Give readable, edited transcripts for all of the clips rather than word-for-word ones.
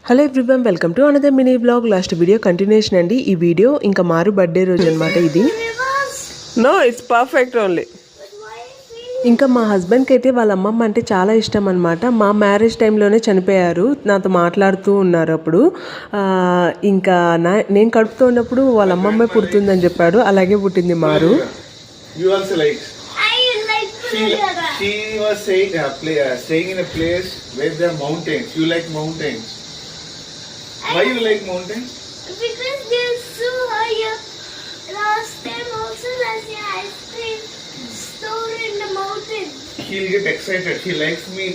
Hello everyone, welcome to another mini blog. Last video continuation అండి. ఈ video ఇంకా మారు బర్త్డే రోజు అనమాట. ఇది నో ఇట్స్ పర్ఫెక్ట్ ఓన్లీ. ఇంకా మా హస్బెండ్కి అయితే వాళ్ళ అమ్మమ్మ అంటే చాలా ఇష్టం అనమాట. మా మ్యారేజ్ టైంలోనే చనిపోయారు. నాతో మాట్లాడుతూ ఉన్నారు అప్పుడు. ఇంకా నేను కడుపుతూ ఉన్నప్పుడు వాళ్ళ అమ్మమ్మే పుడుతుందని చెప్పాడు. అలాగే పుట్టింది మారు. She was saying, staying in a place where there are mountains. You like mountains. Why you like mountains? Because they're so high. Last time also last year ice cream store in the mountain. She'll get excited. She likes me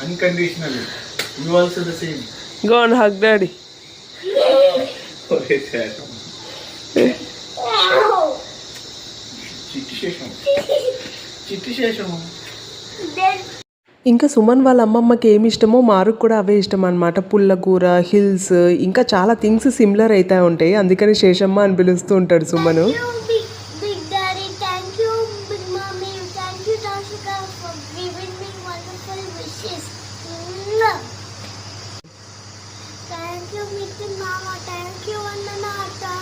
unconditionally. You also the same. Go and hug daddy. Okay, Shasham. Chitti Shasham. Then ఇంకా సుమన్ వాళ్ళ అమ్మమ్మకి ఏమి ఇష్టమో మారుకు కూడా అవే ఇష్టం అనమాట. పుల్లకూర, hills, ఇంకా చాలా థింగ్స్ సిమిలర్ అయితే ఉంటాయి. అందుకని శేషమ్మ అని పిలుస్తూ ఉంటాడు సుమను. big daddy, thank you big mommy, thank you Dashika for giving me wonderful wishes. Thank you Mitten mama, thank you Annanata,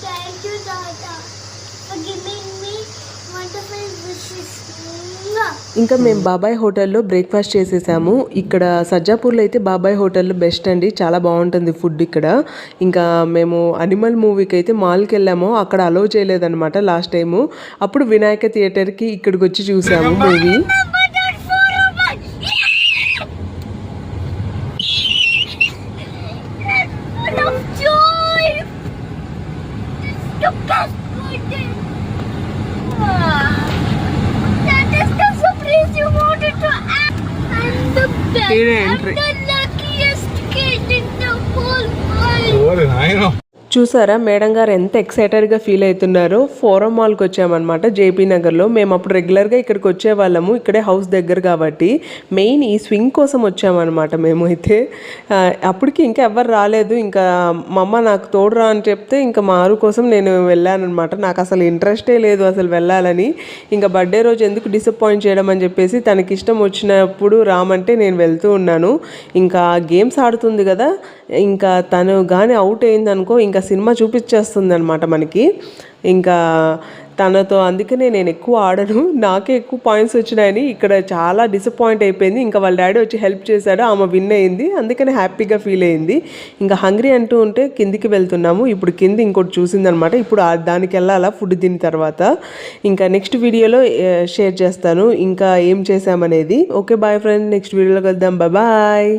thank you Dada for giving me wonderful wishes. ఇంకా మేము బాబాయ్ హోటల్లో బ్రేక్ఫాస్ట్ చేసేసాము. ఇక్కడ సజ్జాపూర్లో అయితే బాబాయ్ హోటల్లో బెస్ట్ అండి, చాలా బాగుంటుంది ఫుడ్ ఇక్కడ. ఇంకా మేము అనిమల్ మూవీకి అయితే మాల్కి వెళ్ళాము. అక్కడ అలో చేయలేదన్నమాట లాస్ట్ టైము. అప్పుడు వినాయక థియేటర్కి ఇక్కడికి వచ్చి చూసాము movie. You wanted to act. I'm the best. I'm the luckiest kid in the whole world. చూసారా మేడం గారు ఎంత ఎక్సైటెడ్గా ఫీల్ అవుతున్నారో. ఫోరం మాల్కి వచ్చామన్నమాట జేపీ నగర్లో. మేము అప్పుడు రెగ్యులర్గా ఇక్కడికి వచ్చేవాళ్ళము, ఇక్కడే హౌస్ దగ్గర కాబట్టి. మెయిన్ ఈ స్వింగ్ కోసం వచ్చామన్నమాట మేము అయితే. అప్పటికి ఇంకా ఎవరు రాలేదు. ఇంకా మా అమ్మ నాకు తోడురా అని చెప్తే ఇంకా మారు కోసం నేను వెళ్ళానమాట. నాకు అసలు ఇంట్రెస్టే లేదు అసలు వెళ్ళాలని. ఇంకా బర్త్డే రోజు ఎందుకు డిసప్పాయింట్ చేయడం అని చెప్పేసి తనకి ఇష్టం వచ్చినప్పుడు రామంటే నేను వెళ్తూ ఉన్నాను. ఇంకా గేమ్స్ ఆడుతుంది కదా, ఇంకా తను కానీ అవుట్ అయిందనుకో ఇంకా సినిమా చూపించేస్తుంది అనమాట మనకి. ఇంకా తనతో అందుకనే నేను ఎక్కువ ఆడను, నాకే ఎక్కువ పాయింట్స్ వచ్చినాయని ఇక్కడ చాలా డిసప్పాయింట్ అయిపోయింది. ఇంకా వాళ్ళ డాడీ వచ్చి హెల్ప్ చేశాడు, ఆమె విన్ అయింది, అందుకని హ్యాపీగా ఫీల్ అయింది. ఇంకా హంగ్రీ అంటూ ఉంటే కిందికి వెళ్తున్నాము. ఇప్పుడు కింద ఇంకోటి చూసిందనమాట. ఇప్పుడు దానికి వెళ్ళాలా ఫుడ్ తిన్న తర్వాత. ఇంకా నెక్స్ట్ వీడియోలో షేర్ చేస్తాను ఇంకా ఏం చేసామనేది. ఓకే బాయ్ ఫ్రెండ్, నెక్స్ట్ వీడియోలో కలుద్దాం. బాయ్.